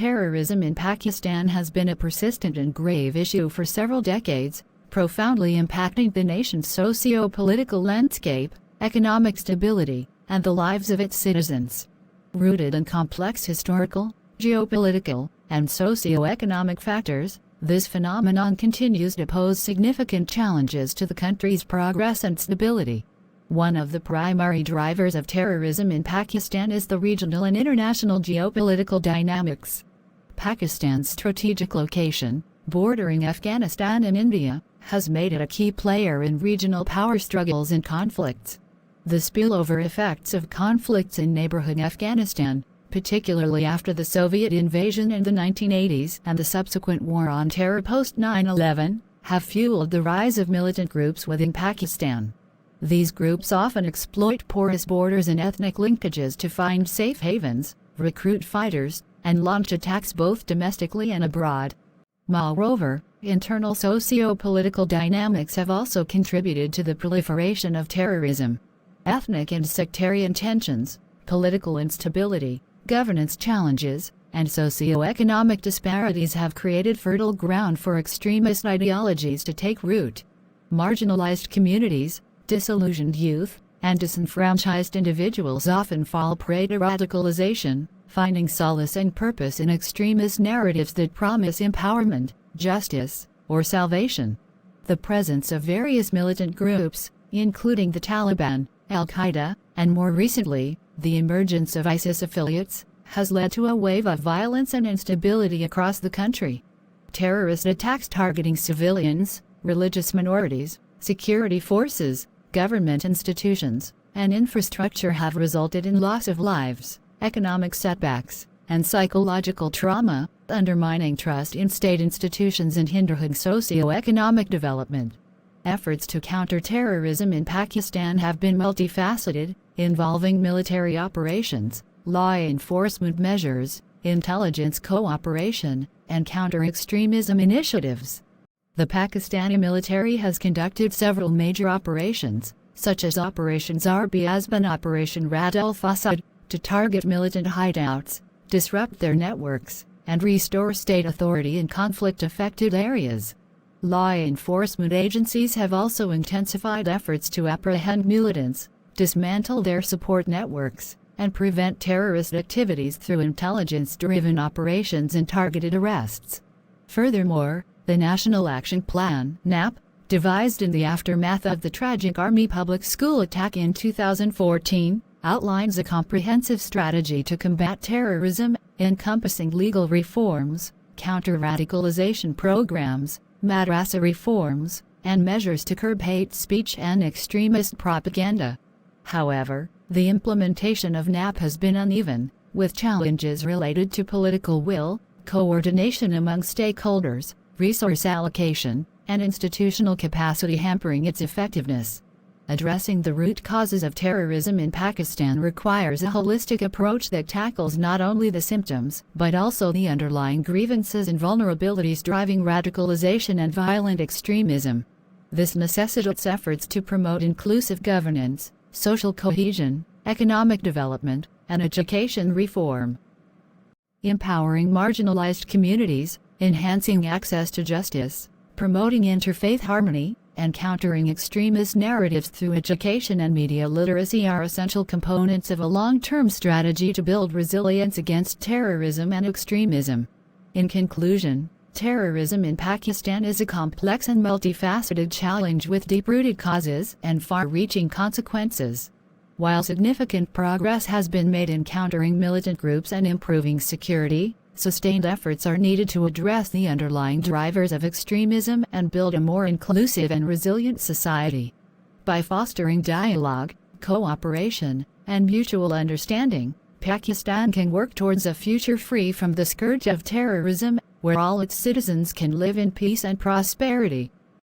Terrorism in Pakistan has been a persistent and grave issue for several decades, profoundly impacting the nation's socio-political landscape, economic stability, and the lives of its citizens. Rooted in complex historical, geopolitical, and socio-economic factors, this phenomenon continues to pose significant challenges to the country's progress and stability. One of the primary drivers of terrorism in Pakistan is the regional and international geopolitical dynamics. Pakistan's strategic location, bordering Afghanistan and India, has made it a key player in regional power struggles and conflicts. The spillover effects of conflicts in neighborhood Afghanistan, particularly after the Soviet invasion in the 1980s and the subsequent war on terror post 9/11, have fueled the rise of militant groups within Pakistan. These groups often exploit porous borders and ethnic linkages to find safe havens, recruit fighters, and launch attacks both domestically and abroad. Moreover, internal socio-political dynamics have also contributed to the proliferation of terrorism. Ethnic and sectarian tensions, political instability, governance challenges, and socio-economic disparities have created fertile ground for extremist ideologies to take root. Marginalized communities, disillusioned youth, and disenfranchised individuals often fall prey to radicalization, finding solace and purpose in extremist narratives that promise empowerment, justice, or salvation. The presence of various militant groups, including the Taliban, Al-Qaeda, and more recently, the emergence of ISIS affiliates, has led to a wave of violence and instability across the country. Terrorist attacks targeting civilians, religious minorities, security forces, government institutions, and infrastructure have resulted in loss of lives, economic setbacks, and psychological trauma, undermining trust in state institutions and hindering socio-economic development. Efforts to counter terrorism in Pakistan have been multifaceted, involving military operations, law enforcement measures, intelligence cooperation, and counter-extremism initiatives. The Pakistani military has conducted several major operations, such as Operation Zarb-e-Azb and Operation Rad al-Fasad, to target militant hideouts, disrupt their networks, and restore state authority in conflict-affected areas. Law enforcement agencies have also intensified efforts to apprehend militants, dismantle their support networks, and prevent terrorist activities through intelligence-driven operations and targeted arrests. Furthermore, the National Action Plan (NAP), devised in the aftermath of the tragic Army public school attack in 2014, outlines a comprehensive strategy to combat terrorism, encompassing legal reforms, counter-radicalization programs, madrasa reforms, and measures to curb hate speech and extremist propaganda. However, the implementation of NAP has been uneven, with challenges related to political will, coordination among stakeholders, resource allocation, and institutional capacity hampering its effectiveness. Addressing the root causes of terrorism in Pakistan requires a holistic approach that tackles not only the symptoms, but also the underlying grievances and vulnerabilities driving radicalization and violent extremism. This necessitates efforts to promote inclusive governance, social cohesion, economic development, and education reform. Empowering marginalized communities, enhancing access to justice, promoting interfaith harmony, and countering extremist narratives through education and media literacy are essential components of a long-term strategy to build resilience against terrorism and extremism. In conclusion, terrorism in Pakistan is a complex and multifaceted challenge with deep-rooted causes and far-reaching consequences. While significant progress has been made in countering militant groups and improving security, sustained efforts are needed to address the underlying drivers of extremism and build a more inclusive and resilient society. By fostering dialogue, cooperation, and mutual understanding, Pakistan can work towards a future free from the scourge of terrorism, where all its citizens can live in peace and prosperity.